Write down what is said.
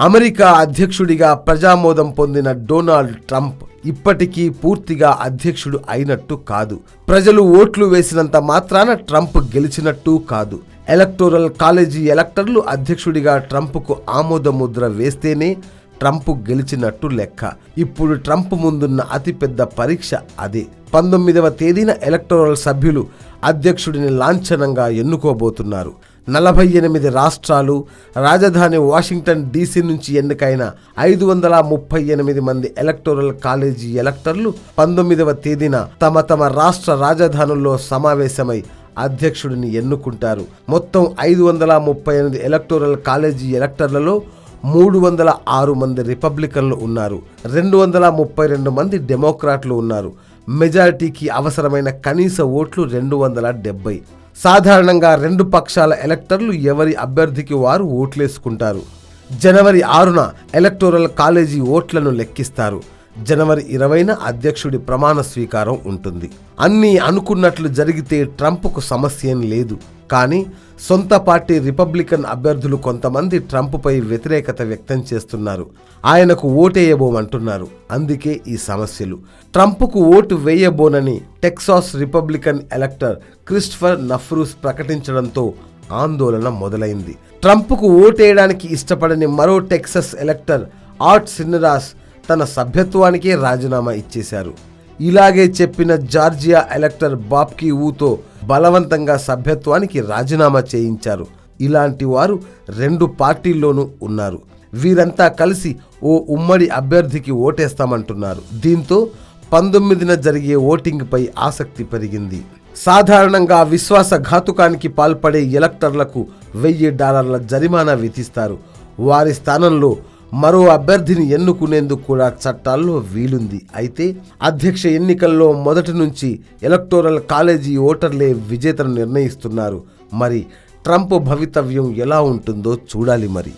America అధ్యక్షుడిగా ప్రజామోదం పొందిన Donald Trump ఇప్పటికీ పూర్తిగా అధ్యక్షుడు అయినట్టు కాదు. ప్రజలు ఓట్లు వేసినంత మాత్రాన ట్రంప్ గెలిచినట్టు కాదు. ఎలక్టోరల్ కాలేజీ ఎలక్టర్లు అధ్యక్షుడిగా ట్రంప్కు ఆమోదముద్ర వేస్తేనే ట్రంప్ గెలిచినట్టు లెక్క. ఇప్పుడు ట్రంప్ ముందున్న అతిపెద్ద పరీక్ష అదే. 19వ తేదీన ఎలక్టోరల్ సభ్యులు అధ్యక్షుడిని లాంఛనంగా ఎన్నుకోబోతున్నారు. 48 రాష్ట్రాలు, రాజధాని వాషింగ్టన్ డీసీ నుంచి ఎన్నికైన 538 మంది ఎలక్టోరల్ కాలేజీ ఎలక్టర్లు 19వ తేదీన తమ తమ రాష్ట్ర రాజధానుల్లో సమావేశమై అధ్యక్షుడిని ఎన్నుకుంటారు. మొత్తం 538 ఎలక్టోరల్ కాలేజీ ఎలక్టర్లలో 306 మంది రిపబ్లికన్లు ఉన్నారు, 232 మంది డెమోక్రాట్లు ఉన్నారు. మెజారిటీకి అవసరమైన కనీస ఓట్లు 270. సాధారణంగా రెండు పక్షాల ఎలక్టర్లు ఎవరి అభ్యర్థికి వారు ఓట్లేసుకుంటారు. జనవరి 6న ఎలక్టోరల్ కాలేజీ ఓట్లను లెక్కిస్తారు. జనవరి 20న అధ్యక్షుడి ప్రమాణ స్వీకారం ఉంటుంది. అన్నీ అనుకున్నట్లు జరిగితే ట్రంప్కు సమస్యేం లేదు. కానీ సొంత పార్టీ రిపబ్లికన్ అభ్యర్థులు కొంతమంది ట్రంప్పై వ్యతిరేకత వ్యక్తం చేస్తున్నారు. ఆయనకు ఓటేయబోమంటున్నారు. అందుకే ఈ సమస్యలు. ట్రంప్కు ఓటు వేయబోనని టెక్సాస్ రిపబ్లికన్ ఎలక్టర్ క్రిస్టఫర్ నఫ్రూస్ ప్రకటించడంతో ఆందోళన మొదలైంది. ట్రంప్కు ఓటేయడానికి ఇష్టపడని మరో టెక్సస్ ఎలక్టర్ ఆర్ట్ సిన్నరాస్ తన సభ్యత్వానికే రాజీనామా ఇచ్చేశారు. ఇలాగే చెప్పిన జార్జియా ఎలక్టర్ బాబ్కీ ఊతో బలవంతంగా సభ్యత్వానికి రాజీనామా చేయించారు. ఇలాంటి వారు 2 పార్టీల్లోనూ ఉన్నారు. వీరంతా కలిసి ఓ ఉమ్మడి అభ్యర్థికి ఓటేస్తామంటున్నారు. దీంతో 19న జరిగే ఓటింగ్పై ఆసక్తి పెరిగింది. సాధారణంగా విశ్వాసఘాతుకానికి పాల్పడే ఎలక్టర్లకు $1000 జరిమానా విధిస్తారు. వారి స్థానంలో మరో అభ్యర్థిని ఎన్నుకునేందుకు కూడా చట్టాల్లో వీలుంది. అయితే అధ్యక్ష ఎన్నికల్లో మొదటి నుంచి ఎలక్టోరల్ కాలేజీ ఓటర్లే విజేతను నిర్ణయిస్తున్నారు. మరి ట్రంప్ భవితవ్యం ఎలా ఉంటుందో చూడాలి మరి.